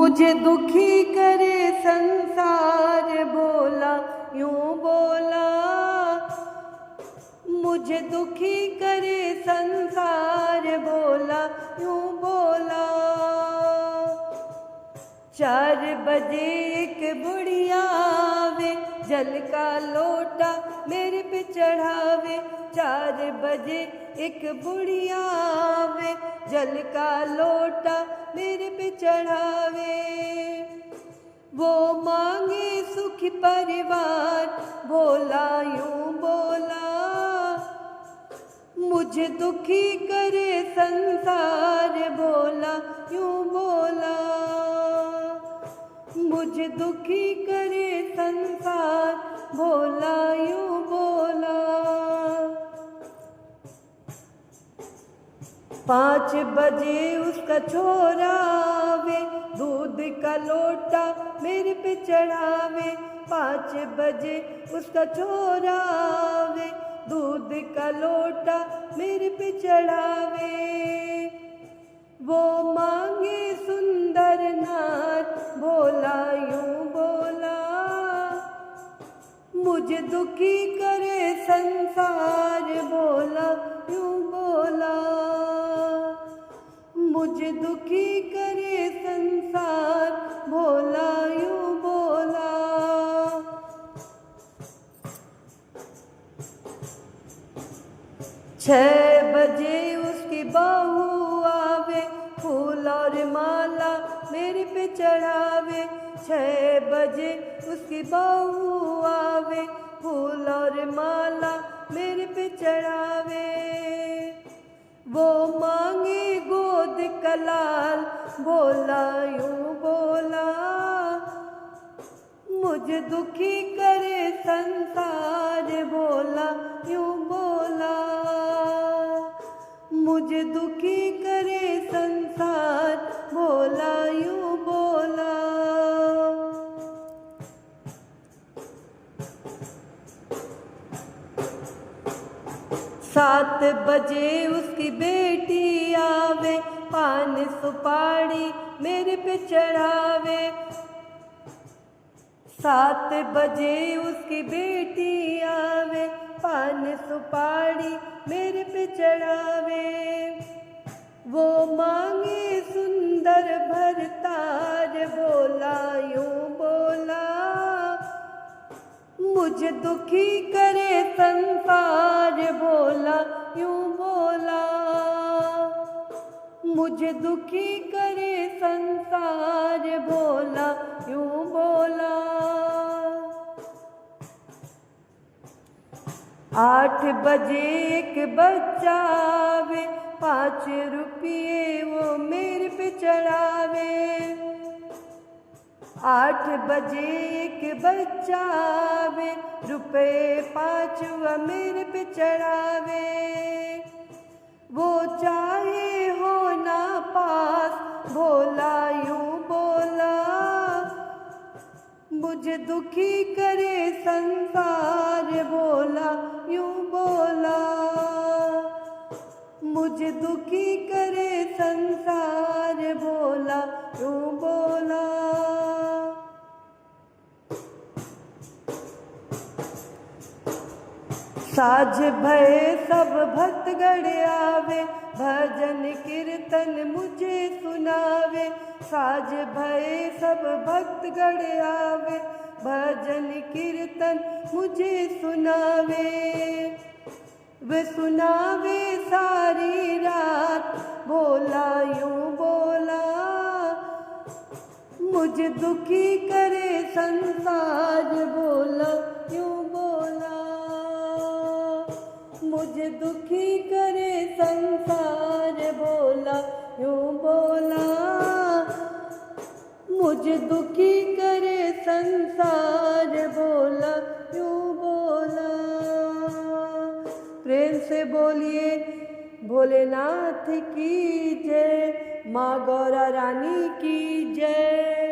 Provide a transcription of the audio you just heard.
मुझे दुखी करे संसार बोला यूं बोला, मुझे दुखी करे संसार बोला यूं बोला। 4 बजे एक बुढ़िया आवे, जल का लोटा मेरे पे चढ़ावे। 4 बजे एक बुढ़िया आवे, जल का लोटा मेरे पे चढ़ावे। वो मांगे सुखी परिवार बोला यूं बोला, मुझे दुखी करे संसार बोला यूं बोला। मुझे दुखी करे संसार बोला यूं बोला। 5 बजे उसका छोरा आवे, दूध का लोटा मेरे पे चढ़ावे। 5 बजे उसका छोरा आवे, दूध का लोटा मेरे पे चढ़ावे। वो मांगे सुंदर नार बोला यूं बोला, मुझे दुखी करे संसार बोला यूं बोला। मुझे दुखी करे संसार बोला यूं बोला। 6 बजे उसकी बहू आवे, फूल और माला मेरे पे चढ़ावे। 6 बजे उसकी बहू आवे, फूल और माला मेरे पे चढ़ावे। वो मांगे गोद का लाल बोला यूं बोला, मुझे दुखी करे संसार बोला यूं बोला। मुझे दुखी करे संसार बोला यूं बोला। 7 बजे उसकी बेटी आवे, पान सुपारी मेरे पे चढ़ावे। 7 बजे उसकी बेटी आवे, पान सुपारी मेरे पे चढ़ावे। वो मांगे सुंदर भरतार बोला यूं बोला, मुझे दुखी करे संसार बोला यूं बोला। मुझे दुखी करे संसार बोला यूं बोला। 8 बजे एक बच्चा आवे, 5 रुपये वो मेरे पे चढ़ावे। 8 बजे एक बच्चा आवे, रुपए 5 वो मेरे पे चढ़ावे। वो चाहे हो ना पास बोला यूं बोला, मुझे दुखी करे संसार बोला यूं बोला। मुझे दुखी करे संसार बोला यूं बोला। साझ भय सब भक्तगण आवे, भजन कीर्तन मुझे सुनावे। साझ भय सब भक्तगण आवे, भजन कीर्तन मुझे सुनावे। वे सुनावे सारी रात बोला यूं बोला, मुझे दुखी करे संसार बोला यूं बोला। मुझे दुखी करे संसार बोला यूं बोला। मुझे दुखी करे संसार बोला यूं बोला। प्रेम से बोलिए भोलेनाथ की जय, माँ गौरा रानी की जय।